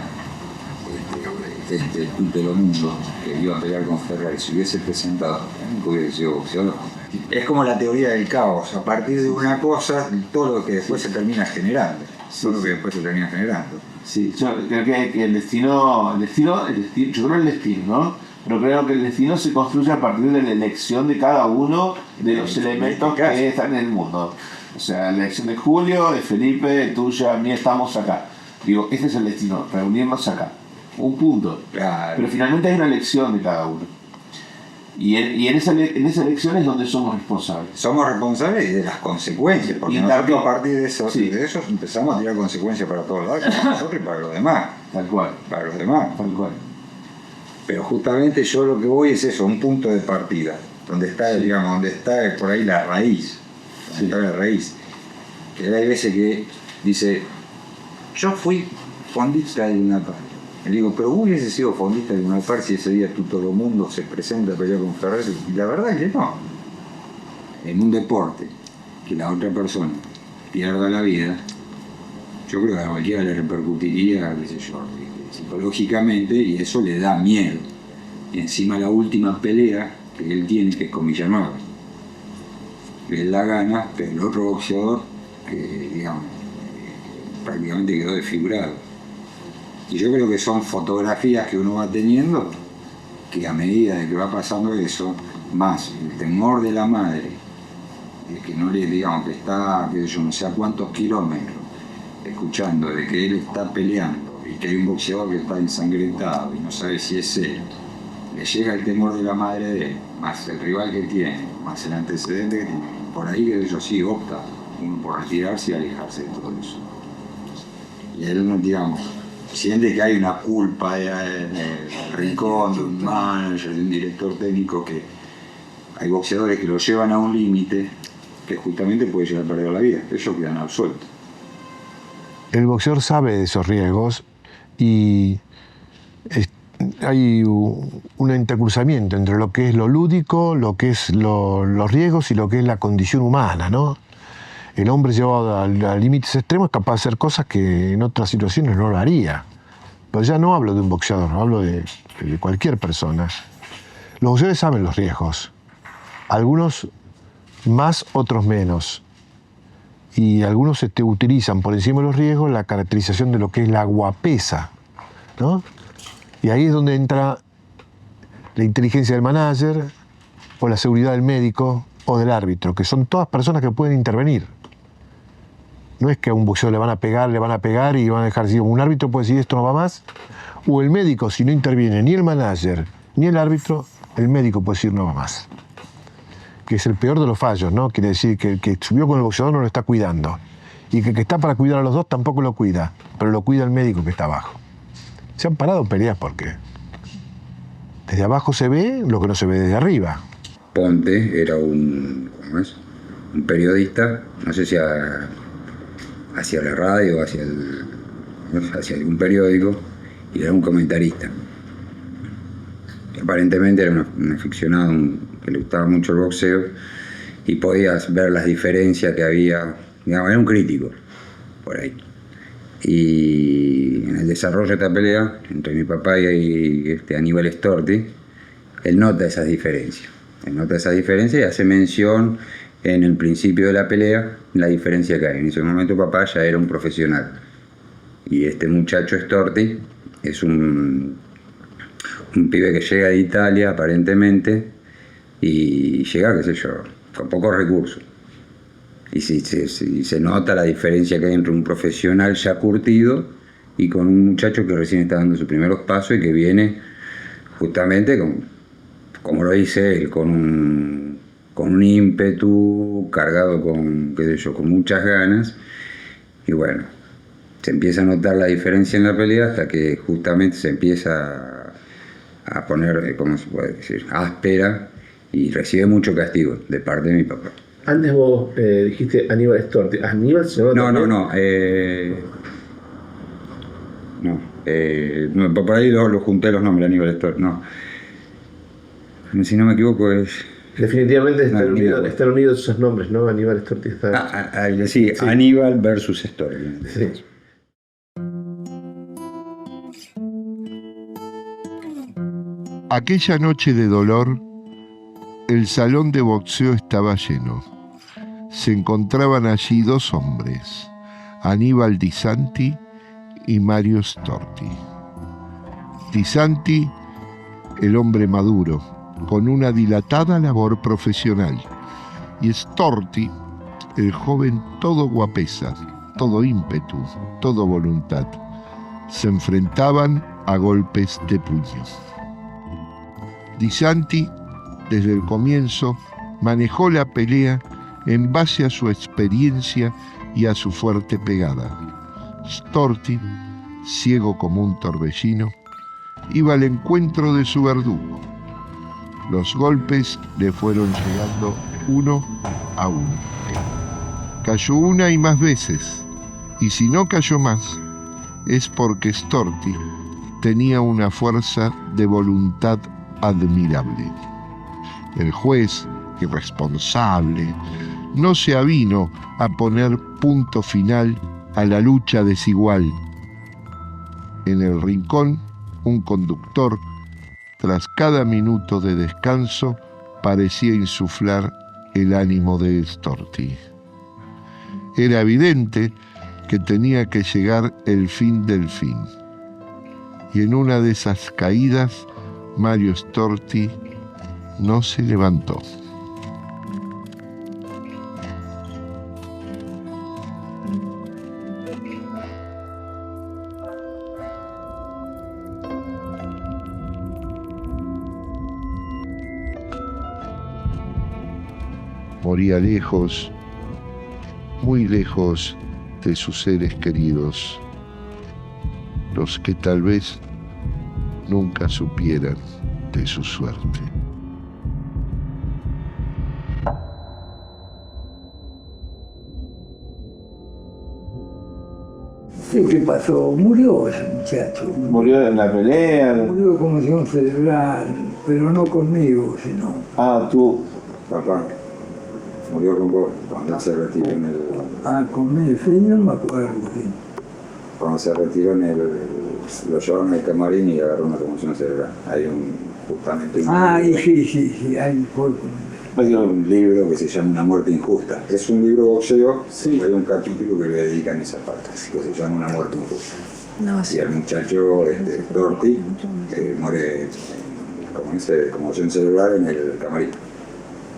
el Tuto del Mundo que iba a pelear con Ferrari se hubiese presentado, nunca hubiera sido boxeador. Es como la teoría del caos, a partir de una cosa, todo lo que después se termina generando. Todo lo que después se termina generando. Sí, yo creo que el destino, yo creo el destino, ¿no? Pero creo que el destino se construye a partir de la elección de cada uno de los elementos que están en el mundo. O sea, la elección de Julio, de Felipe, tuya, mía, estamos acá. Digo, este es el destino, reunirnos acá. Un punto. Claro. Pero finalmente hay una elección de cada uno. Y en esa elección es donde somos responsables. Somos responsables de las consecuencias, porque nosotros a partir de eso empezamos a tirar consecuencias para todos lados, para nosotros y para los demás. Tal cual. Para los demás. Tal cual. Pero justamente yo lo que voy es eso, un punto de partida, donde está, digamos, donde está por ahí la raíz. Donde está la raíz. Que hay veces que dice, yo fui fondista de una par. Le digo, pero vos hubiese sido fondista de una par si ese día todo el mundo se presenta a pelear con Ferrer. Y la verdad es que no. En un deporte que la otra persona pierda la vida, yo creo que a cualquiera le repercutiría, qué sé yo, psicológicamente, y eso le da miedo. Y encima la última pelea que él tiene, que es con Villanueva, él la gana, pero el otro boxeador, digamos, prácticamente quedó desfigurado. Y yo creo que son fotografías que uno va teniendo, que a medida de que va pasando eso, más el temor de la madre, de que no le, digamos, que está, que yo no sé a cuántos kilómetros, escuchando de que él está peleando y que hay un boxeador que está ensangrentado y no sabe si es él, le llega el temor de la madre de él, más el rival que tiene, más el antecedente que tiene. Por ahí que ellos sí opta uno por retirarse y alejarse de todo eso. Y él no, digamos, siente que hay una culpa en el rincón de un manager, de un director técnico, que hay boxeadores que lo llevan a un límite que justamente puede llegar a perder la vida. Ellos quedan absueltos. El boxeador sabe de esos riesgos y hay un intercruzamiento entre lo que es lo lúdico, lo que es los riesgos y lo que es la condición humana, ¿no? El hombre llevado a límites extremos es capaz de hacer cosas que en otras situaciones no lo haría. Pero ya no hablo de un boxeador, hablo de cualquier persona. Los boxeadores saben los riesgos. Algunos más, otros menos. Y algunos utilizan por encima de los riesgos la caracterización de lo que es la guapesa, ¿no? Y ahí es donde entra la inteligencia del manager, o la seguridad del médico, o del árbitro, que son todas personas que pueden intervenir. No es que a un boxeador le van a pegar y van a dejar así. Un árbitro puede decir esto no va más, o el médico, si no interviene ni el manager ni el árbitro, el médico puede decir no va más. Que es el peor de los fallos, ¿no? Quiere decir que el que subió con el boxeador no lo está cuidando. Y que el que está para cuidar a los dos tampoco lo cuida, pero lo cuida el médico que está abajo. Se han parado peleas porque desde abajo se ve lo que no se ve desde arriba. Ponte era un periodista, no sé si hacia la radio, hacia algún periódico, y era un comentarista. Aparentemente era un aficionado que le gustaba mucho el boxeo y podías ver las diferencias que había, digamos, era un crítico por ahí. Y en el desarrollo de esta pelea entre mi papá y Aníbal Storti, él nota esas diferencias. Y hace mención en el principio de la pelea la diferencia que hay. En ese momento papá ya era un profesional. Y este muchacho Storti es un pibe que llega de Italia aparentemente y llega, qué sé yo, con pocos recursos. Y se nota la diferencia que hay entre un profesional ya curtido y con un muchacho que recién está dando sus primeros pasos y que viene justamente, como lo dice él, con un ímpetu, cargado con, qué sé yo, con muchas ganas. Y bueno, se empieza a notar la diferencia en la pelea hasta que justamente se empieza a poner, ¿cómo se puede decir?, áspera, y recibe mucho castigo de parte de mi papá. Antes vos dijiste Aníbal Storti. ¿Aníbal se llama? No, por ahí lo junté los nombres, Aníbal Storti, no. Si no me equivoco es... Definitivamente están unidos esos nombres, ¿no? Aníbal Storti está... sí, Aníbal versus Storti. Sí. Aquella noche de dolor, el salón de boxeo estaba lleno. Se encontraban allí dos hombres, Aníbal Di Santi y Mario Storti. Di Santi, el hombre maduro, con una dilatada labor profesional, y Storti, el joven todo guapesa, todo ímpetu, todo voluntad. Se enfrentaban a golpes de puño. Di Santi desde el comienzo, manejó la pelea en base a su experiencia y a su fuerte pegada. Storti, ciego como un torbellino, iba al encuentro de su verdugo. Los golpes le fueron llegando uno a uno. Cayó una y más veces, y si no cayó más, es porque Storti tenía una fuerza de voluntad admirable. El juez, irresponsable, no se avino a poner punto final a la lucha desigual. En el rincón, un conductor, tras cada minuto de descanso, parecía insuflar el ánimo de Storti. Era evidente que tenía que llegar el fin del fin. Y en una de esas caídas, Mario Storti no se levantó. Moría lejos, muy lejos de sus seres queridos, los que tal vez nunca supieran de su suerte. Sí, ¿qué pasó? Murió ese muchacho. ¿Murió en la pelea? Murió de conmoción cerebral, pero no conmigo, sino... Ah, tú. Papá. Murió con vos cuando se retiró en el... Ah, conmigo, sí, no me acuerdo, sí. Cuando se retiró en el... Lo llevaron al camarín y agarró una conmoción cerebral. Hay justamente un... Ah, sí, ahí fue. Hay un libro que se llama Una muerte injusta. Es un libro boxeo, sí. Hay un capítulo que le dedican esa parte, que se llama Una muerte injusta. No, sí. Y el muchacho, Storti, que muere, como dice, conmoción cerebral en el camarín.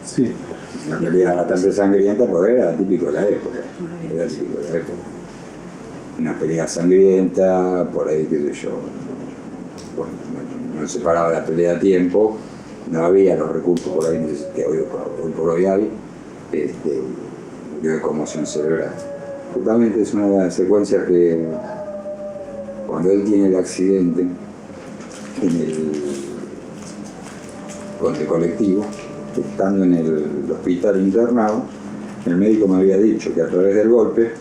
Sí. Una pelea bastante sangrienta, porque era típico de la época. Era típico de la época. Una pelea sangrienta, por ahí, qué sé yo. Bueno, no se paraba la pelea a tiempo, no había los recursos por ahí que hoy por hoy hay, de conmoción cerebral. Justamente es una de las secuencias que, cuando él tiene el accidente con el colectivo, estando en el hospital internado, el médico me había dicho que a través del golpe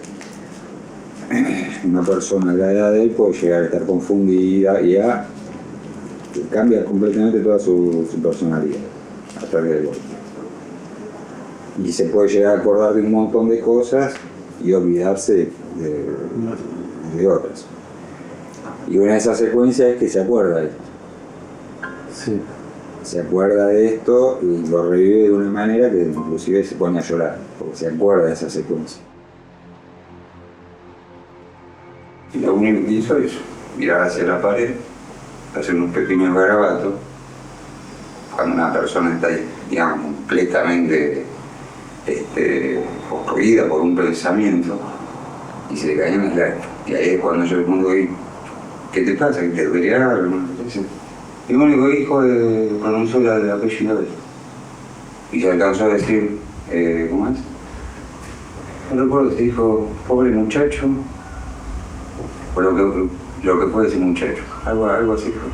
una persona de la edad de él puede llegar a estar confundida y cambia completamente toda su personalidad a través del golpe. Y se puede llegar a acordar de un montón de cosas y olvidarse de otras. Y una de esas secuencias es que se acuerda de esto. Sí. Se acuerda de esto y lo revive de una manera que inclusive se pone a llorar, porque se acuerda de esa secuencia. Y lo único que hizo es mirar hacia la pared, hacer unos pequeños garabatos. Cuando una persona está, digamos, completamente poseída por un pensamiento y se le caen las lágrimas. Y ahí es cuando yo le pregunto, ¿qué te pasa? ¿Que te duele algo? El único hijo pronunció el apellido de él. Y se alcanzó a decir, ¿cómo es? No recuerdo si dijo, pobre muchacho, o lo que fue ese muchacho. Algo así fue.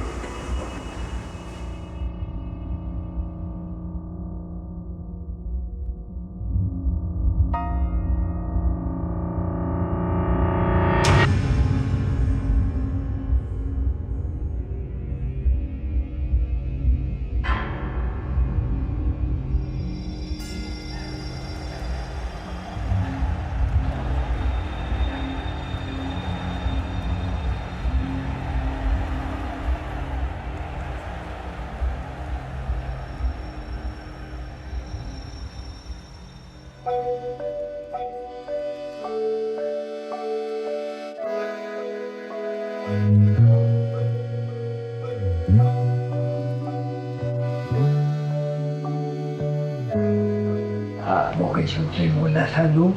Porque yo tengo la salud,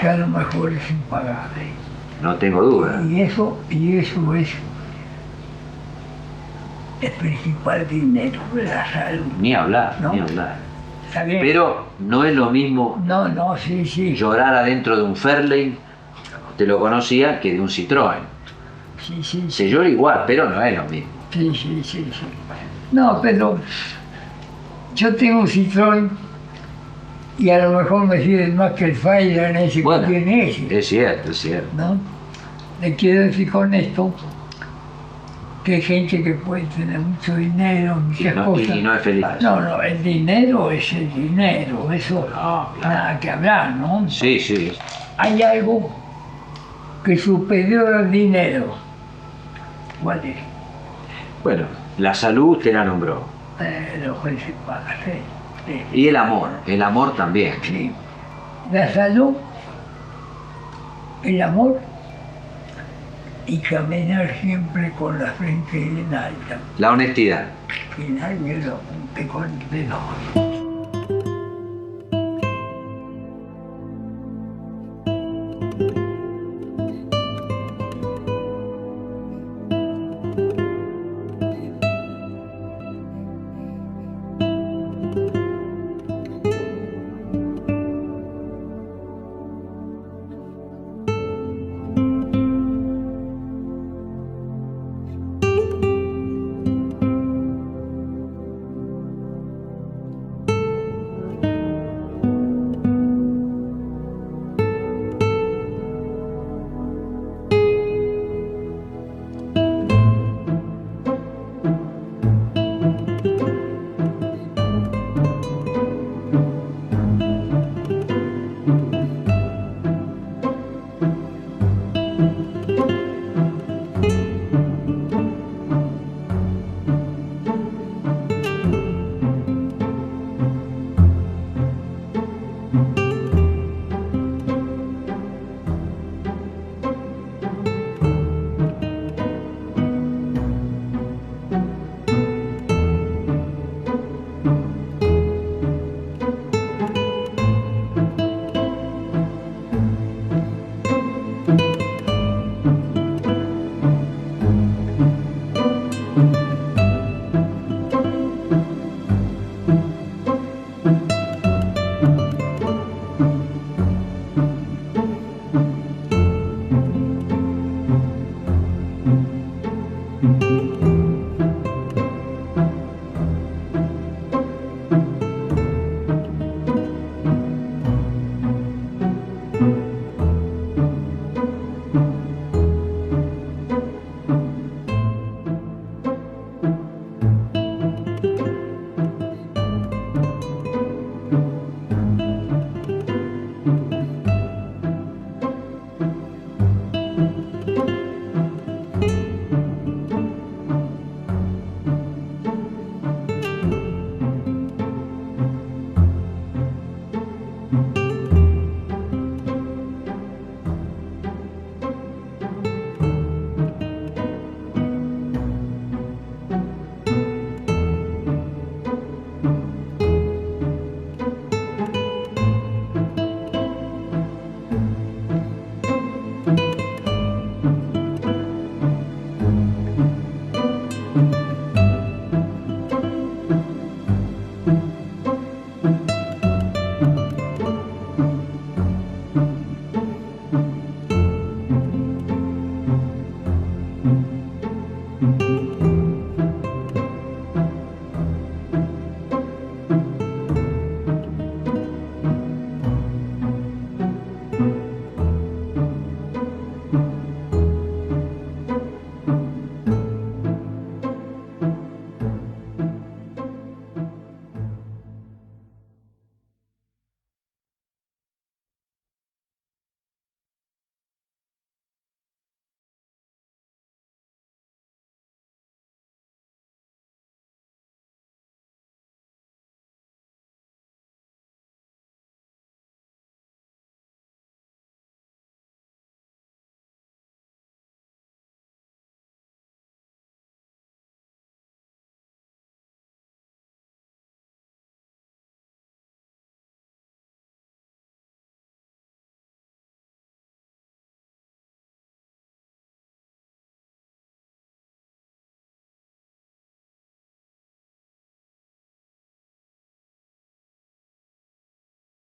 que a lo mejor es impagable. No tengo duda. Y eso es el principal dinero de la salud. Ni hablar, ¿no? ni hablar. Está bien. Pero no es lo mismo No, sí. llorar adentro de un Fairlane, te lo conocía, que de un Citroën. Sí. Se llora igual, pero no es lo mismo. Sí. No, pero yo tengo un Citroën y a lo mejor me sirve más que el Fireland ese que tiene ese. Es cierto. ¿No? Le quiero decir con esto que hay gente que puede tener mucho dinero, muchas cosas. Y no es feliz. No, el dinero es el dinero, eso nada que hablar, ¿no? Sí. Hay algo que es superior al dinero. ¿Cuál es? Bueno, la salud usted la nombró. Lo principal, sí. Y el amor también. Sí. La salud, el amor y caminar siempre con la frente bien alta. La honestidad. Que nadie lo apunte con el dedo.